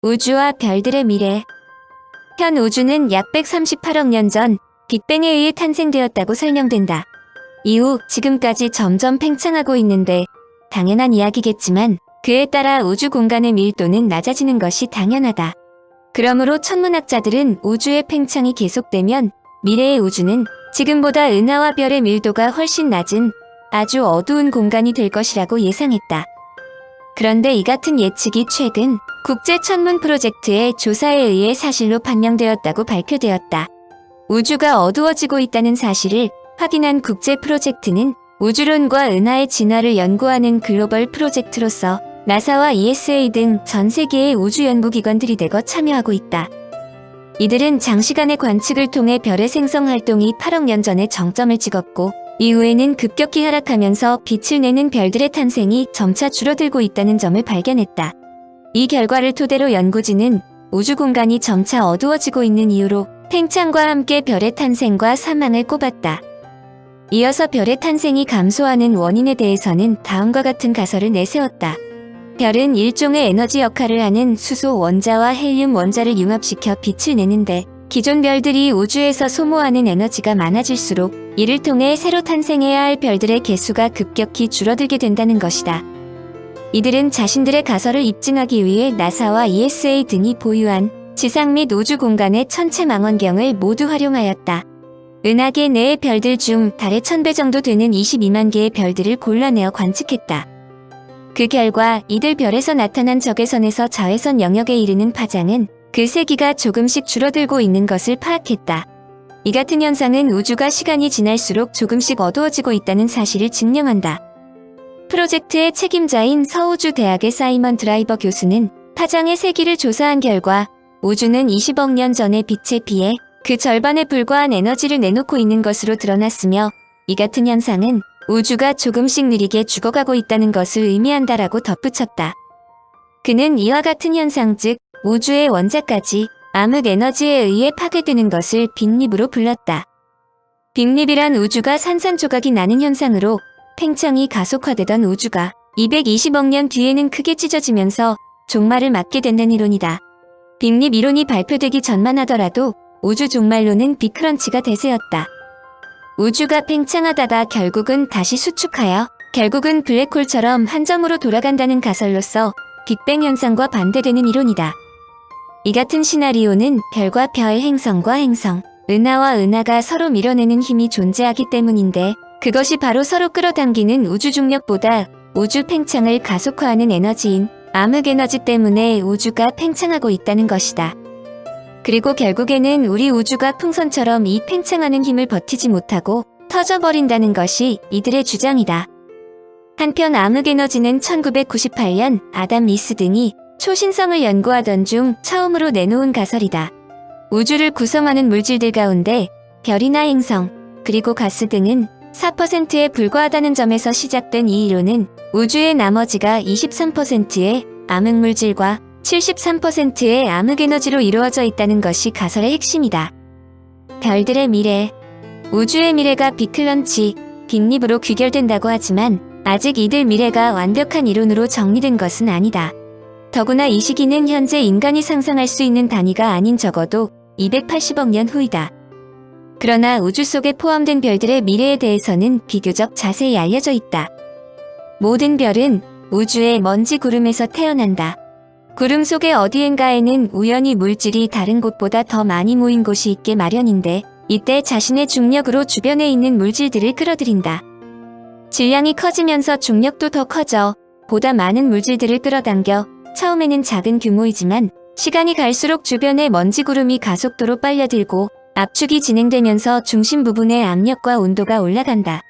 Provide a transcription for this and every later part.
우주와 별들의 미래. 현 우주는 약 138억 년 전 빅뱅에 의해 탄생되었다고 설명된다. 이후 지금까지 점점 팽창하고 있는데 당연한 이야기겠지만 그에 따라 우주 공간의 밀도는 낮아지는 것이 당연하다. 그러므로 천문학자들은 우주의 팽창이 계속되면 미래의 우주는 지금보다 은하와 별의 밀도가 훨씬 낮은 아주 어두운 공간이 될 것이라고 예상했다. 그런데 이 같은 예측이 최근 국제천문 프로젝트의 조사에 의해 사실로 판명되었다고 발표되었다. 우주가 어두워지고 있다는 사실을 확인한 국제 프로젝트는 우주론과 은하의 진화를 연구하는 글로벌 프로젝트로서 나사와 ESA 등 전 세계의 우주 연구기관들이 대거 참여하고 있다. 이들은 장시간의 관측을 통해 별의 생성 활동이 8억 년 전에 정점을 찍었고 이후에는 급격히 하락하면서 빛을 내는 별들의 탄생이 점차 줄어들고 있다는 점을 발견했다. 이 결과를 토대로 연구진은 우주 공간이 점차 어두워지고 있는 이유로 팽창과 함께 별의 탄생과 사망을 꼽았다. 이어서 별의 탄생이 감소하는 원인에 대해서는 다음과 같은 가설을 내세웠다. 별은 일종의 에너지 역할을 하는 수소 원자와 헬륨 원자를 융합시켜 빛을 내는데 기존 별들이 우주에서 소모하는 에너지가 많아질수록 이를 통해 새로 탄생해야 할 별들의 개수가 급격히 줄어들게 된다는 것이다. 이들은 자신들의 가설을 입증하기 위해 나사와 ESA 등이 보유한 지상 및 우주 공간의 천체망원경을 모두 활용하였다. 은하계 내의 별들 중 달의 1000배 정도 되는 22만 개의 별들을 골라내어 관측했다. 그 결과 이들 별에서 나타난 적외선에서 자외선 영역에 이르는 파장은 그 세기가 조금씩 줄어들고 있는 것을 파악했다. 이 같은 현상은 우주가 시간이 지날수록 조금씩 어두워지고 있다는 사실을 증명한다. 프로젝트의 책임자인 서우주대학의 사이먼 드라이버 교수는 파장의 세기를 조사한 결과 우주는 20억 년 전의 빛에 비해 그 절반에 불과한 에너지를 내놓고 있는 것으로 드러났으며 이 같은 현상은 우주가 조금씩 느리게 죽어가고 있다는 것을 의미한다라고 덧붙였다. 그는 이와 같은 현상 즉 우주의 원자까지 암흑 에너지에 의해 파괴되는 것을 빅립으로 불렀다. 빅립이란 우주가 산산조각이 나는 현상으로 팽창이 가속화되던 우주가 220억 년 뒤에는 크게 찢어지면서 종말을 맞게 된다는 이론이다. 빅립 이론이 발표되기 전만 하더라도 우주 종말론은 빅크런치가 대세였다. 우주가 팽창하다가 결국은 다시 수축하여 결국은 블랙홀처럼 한 점으로 돌아간다는 가설로서 빅뱅 현상과 반대되는 이론이다. 이 같은 시나리오는 별과 별, 행성과 행성, 은하와 은하가 서로 밀어내는 힘이 존재하기 때문인데 그것이 바로 서로 끌어당기는 우주 중력보다 우주 팽창을 가속화하는 에너지인 암흑 에너지 때문에 우주가 팽창하고 있다는 것이다. 그리고 결국에는 우리 우주가 풍선처럼 이 팽창하는 힘을 버티지 못하고 터져버린다는 것이 이들의 주장이다. 한편 암흑 에너지는 1998년 아담 리스 등이 초신성을 연구하던 중 처음으로 내놓은 가설이다. 우주를 구성하는 물질들 가운데 별이나 행성, 그리고 가스 등은 4%에 불과하다는 점에서 시작된 이 이론은 우주의 나머지가 23%의 암흑 물질과 73%의 암흑 에너지로 이루어져 있다는 것이 가설의 핵심이다. 별들의 미래. 우주의 미래가 빅클런치, 빅립으로 귀결된다고 하지만 아직 이들 미래가 완벽한 이론으로 정리된 것은 아니다. 더구나 이 시기는 현재 인간이 상상할 수 있는 단위가 아닌 적어도 280억 년 후이다. 그러나 우주 속에 포함된 별들의 미래에 대해서는 비교적 자세히 알려져 있다. 모든 별은 우주의 먼지 구름에서 태어난다. 구름 속의 어디엔가에는 우연히 물질이 다른 곳보다 더 많이 모인 곳이 있게 마련인데 이때 자신의 중력으로 주변에 있는 물질들을 끌어들인다. 질량이 커지면서 중력도 더 커져 보다 많은 물질들을 끌어당겨 처음에는 작은 규모이지만 시간이 갈수록 주변의 먼지 구름이 가속도로 빨려들고 압축이 진행되면서 중심 부분의 압력과 온도가 올라간다.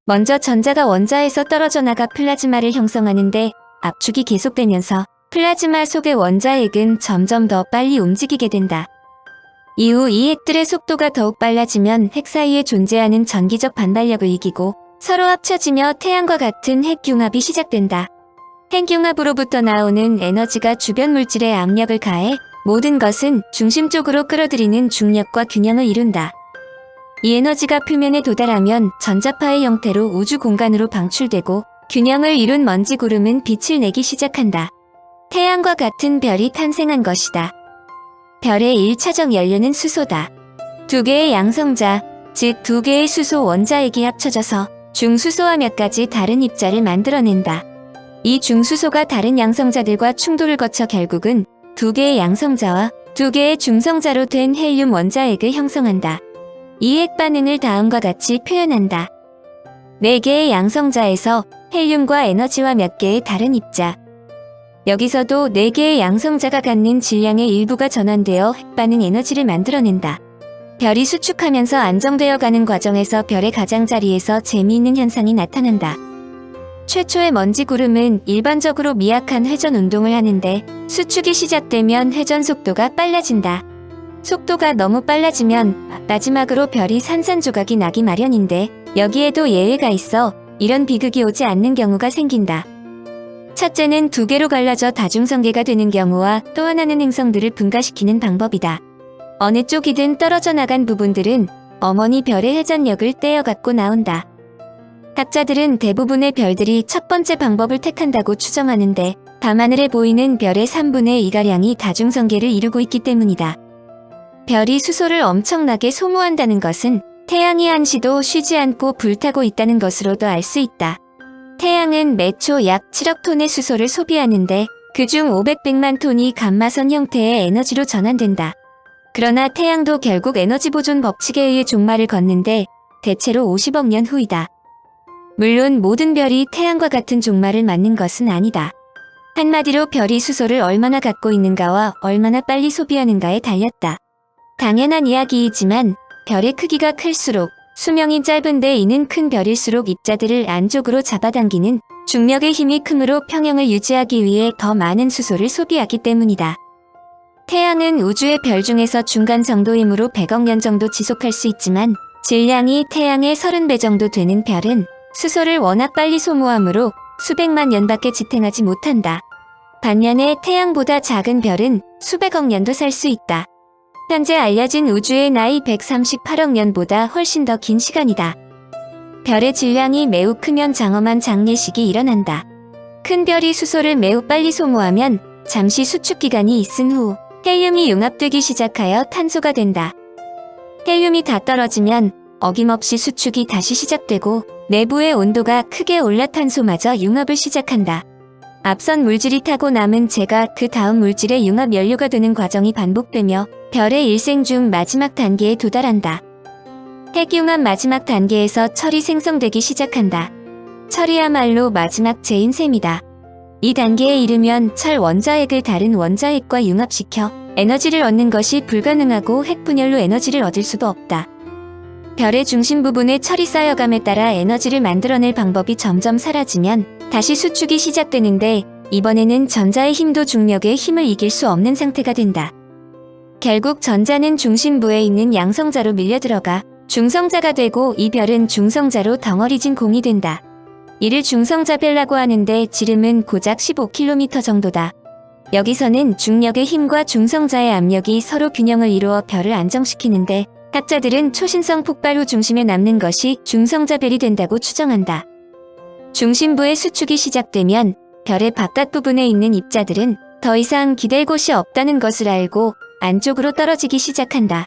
먼저 전자가 원자에서 떨어져 나가 플라즈마를 형성하는데 압축이 계속되면서 플라즈마 속의 원자핵은 점점 더 빨리 움직이게 된다. 이후 이 핵들의 속도가 더욱 빨라지면 핵 사이에 존재하는 전기적 반발력을 이기고 서로 합쳐지며 태양과 같은 핵융합이 시작된다. 핵융합으로부터 나오는 에너지가 주변 물질의 압력을 가해 모든 것은 중심 쪽으로 끌어들이는 중력과 균형을 이룬다. 이 에너지가 표면에 도달하면 전자파의 형태로 우주 공간으로 방출되고 균형을 이룬 먼지 구름은 빛을 내기 시작한다. 태양과 같은 별이 탄생한 것이다. 별의 1차적 연료는 수소다. 두 개의 양성자, 즉 두 개의 수소 원자액이 합쳐져서 중수소와 몇 가지 다른 입자를 만들어낸다. 이 중수소가 다른 양성자들과 충돌을 거쳐 결국은 두 개의 양성자와 두 개의 중성자로 된 헬륨 원자액을 형성한다. 이 핵 반응을 다음과 같이 표현한다. 4개의 양성자에서 헬륨과 에너지와 몇 개의 다른 입자. 여기서도 4개의 양성자가 갖는 질량의 일부가 전환되어 핵반응 에너지를 만들어낸다. 별이 수축하면서 안정되어 가는 과정에서 별의 가장자리에서 재미있는 현상이 나타난다. 최초의 먼지 구름은 일반적으로 미약한 회전 운동을 하는데 수축이 시작되면 회전 속도가 빨라진다. 속도가 너무 빨라지면 마지막으로 별이 산산조각이 나기 마련인데 여기에도 예외가 있어 이런 비극이 오지 않는 경우가 생긴다. 첫째는 두 개로 갈라져 다중성계가 되는 경우와 또 하나는 행성들을 분가시키는 방법이다. 어느 쪽이든 떨어져 나간 부분들은 어머니 별의 회전력을 떼어갖고 나온다. 학자들은 대부분의 별들이 첫 번째 방법을 택한다고 추정하는데 밤하늘에 보이는 별의 3분의 2가량이 다중성계를 이루고 있기 때문이다. 별이 수소를 엄청나게 소모한다는 것은 태양이 한시도 쉬지 않고 불타고 있다는 것으로도 알 수 있다. 태양은 매초 약 7억 톤의 수소를 소비하는데 그중 500만 톤이 감마선 형태의 에너지로 전환된다. 그러나 태양도 결국 에너지 보존 법칙에 의해 종말을 걷는데 대체로 50억 년 후이다. 물론 모든 별이 태양과 같은 종말을 맞는 것은 아니다. 한마디로 별이 수소를 얼마나 갖고 있는가와 얼마나 빨리 소비하는가에 달렸다. 당연한 이야기이지만 별의 크기가 클수록 수명이 짧은데 이는 큰 별일수록 입자들을 안쪽으로 잡아당기는 중력의 힘이 크므로 평형을 유지하기 위해 더 많은 수소를 소비하기 때문이다. 태양은 우주의 별 중에서 중간 정도이므로 100억 년 정도 지속할 수 있지만 질량이 태양의 30배 정도 되는 별은 수소를 워낙 빨리 소모하므로 수백만 년밖에 지탱하지 못한다. 반면에 태양보다 작은 별은 수백억 년도 살 수 있다. 현재 알려진 우주의 나이 138억 년보다 훨씬 더 긴 시간이다. 별의 질량이 매우 크면 장엄한 장례식이 일어난다. 큰 별이 수소를 매우 빨리 소모하면 잠시 수축 기간이 있은 후 헬륨이 융합되기 시작하여 탄소가 된다. 헬륨이 다 떨어지면 어김없이 수축이 다시 시작되고 내부의 온도가 크게 올라 탄소마저 융합을 시작한다. 앞선 물질이 타고 남은 재가 그 다음 물질의 융합 연료가 되는 과정이 반복되며 별의 일생 중 마지막 단계에 도달한다. 핵융합 마지막 단계에서 철이 생성되기 시작한다. 철이야말로 마지막 재인 셈이다. 이 단계에 이르면 철 원자핵을 다른 원자핵과 융합시켜 에너지를 얻는 것이 불가능하고 핵분열로 에너지를 얻을 수도 없다. 별의 중심 부분에 철이 쌓여감에 따라 에너지를 만들어낼 방법이 점점 사라지면 다시 수축이 시작되는데 이번에는 전자의 힘도 중력의 힘을 이길 수 없는 상태가 된다. 결국 전자는 중심부에 있는 양성자로 밀려들어가 중성자가 되고 이 별은 중성자로 덩어리진 공이 된다. 이를 중성자별라고 하는데 지름은 고작 15km 정도다. 여기서는 중력의 힘과 중성자의 압력이 서로 균형을 이루어 별을 안정시키는데 학자들은 초신성 폭발 후 중심에 남는 것이 중성자별이 된다고 추정한다. 중심부의 수축이 시작되면 별의 바깥 부분에 있는 입자들은 더 이상 기댈 곳이 없다는 것을 알고 안쪽으로 떨어지기 시작한다.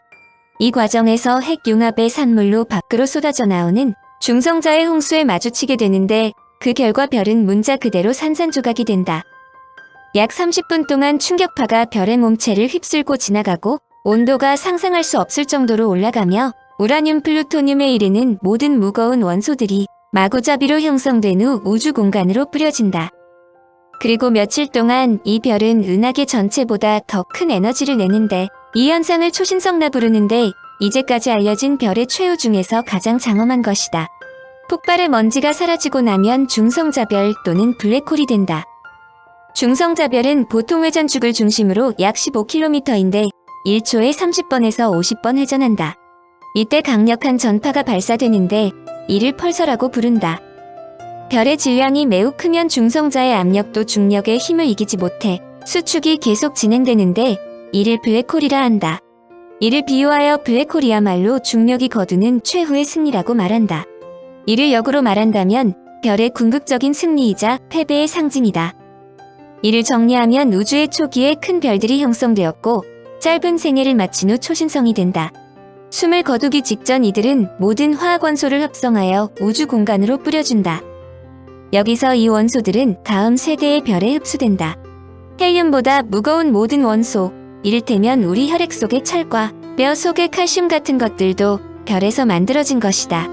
이 과정에서 핵융합의 산물로 밖으로 쏟아져 나오는 중성자의 홍수에 마주치게 되는데 그 결과 별은 문자 그대로 산산조각이 된다. 약 30분 동안 충격파가 별의 몸체를 휩쓸고 지나가고 온도가 상상할 수 없을 정도로 올라가며 우라늄 플루토늄에 이르는 모든 무거운 원소들이 마구잡이로 형성된 후 우주 공간으로 뿌려진다. 그리고 며칠 동안 이 별은 은하계 전체보다 더 큰 에너지를 내는데 이 현상을 초신성라 부르는데 이제까지 알려진 별의 최후 중에서 가장 장엄한 것이다. 폭발의 먼지가 사라지고 나면 중성자별 또는 블랙홀이 된다. 중성자별은 보통 회전축을 중심으로 약 15km인데 1초에 30번에서 50번 회전한다. 이때 강력한 전파가 발사되는데 이를 펄서라고 부른다. 별의 질량이 매우 크면 중성자의 압력도 중력의 힘을 이기지 못해 수축이 계속 진행되는데 이를 블랙홀이라 한다. 이를 비유하여 블랙홀이야말로 중력이 거두는 최후의 승리라고 말한다. 이를 역으로 말한다면 별의 궁극적인 승리이자 패배의 상징이다. 이를 정리하면 우주의 초기에 큰 별들이 형성되었고 짧은 생애를 마친 후 초신성이 된다. 숨을 거두기 직전 이들은 모든 화학 원소를 합성하여 우주 공간으로 뿌려준다. 여기서 이 원소들은 다음 세대의 별에 흡수된다. 헬륨보다 무거운 모든 원소, 이를테면 우리 혈액 속의 철과 뼈 속의 칼슘 같은 것들도 별에서 만들어진 것이다.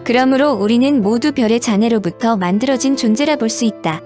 그러므로 우리는 모두 별의 잔해로부터 만들어진 존재라 볼 수 있다.